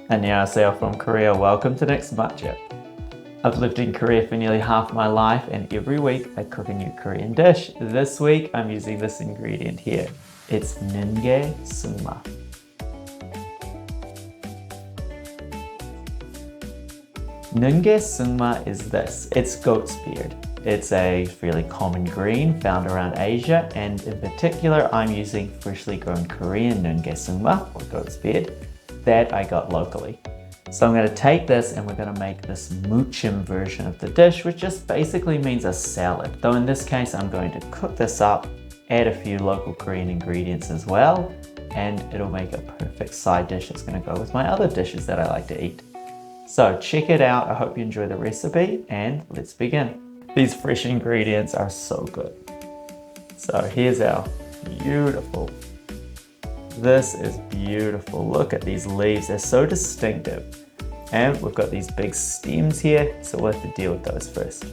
안녕하세요 from Korea. Welcome to Next Matchup. I've lived in Korea for nearly half my life and every week I cook a new Korean dish. This week I'm using this ingredient here. It's 눈개승마. 눈개승마 is this. It's goat's beard. It's a fairly common green found around Asia, and in particular I'm using freshly grown Korean 눈개승마 or goat's beard that I got locally. So I'm going to take this and we're going to make this muchim version of the dish, which just basically means a salad. Though in this case, I'm going to cook this up, add a few local Korean ingredients as well, and it'll make a perfect side dish that's going to go with my other dishes that I like to eat. So check it out. I hope you enjoy the recipe and let's begin. These fresh ingredients are so good. So here's our beautiful. This is beautiful. Look at these leaves, they're so distinctive. And we've got these big stems here, so we'll have to deal with those first.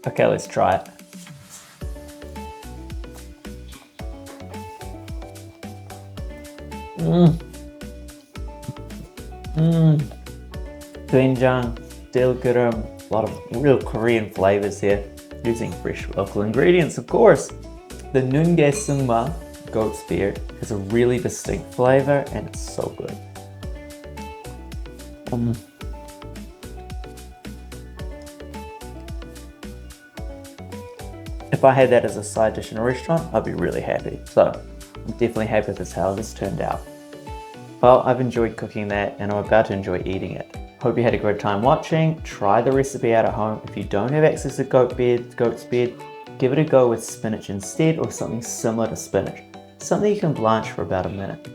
Okay, let's try it. Doenjang, dill garam, a lot of real Korean flavors here, using fresh local ingredients, of course. The 눈개승마 goat's beard has a really distinct flavor and it's so good. If I had that as a side dish in a restaurant, I'd be really happy. So I'm definitely happy with how this turned out. Well, I've enjoyed cooking that and I'm about to enjoy eating it. Hope you had a great time watching. Try the recipe out at home. If you don't have access to goat's beard, give it a go with spinach instead or something similar to spinach. Something you can blanch for about a minute.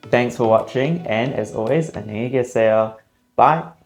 Thanks for watching and as always, 안녕히 계세요. Bye!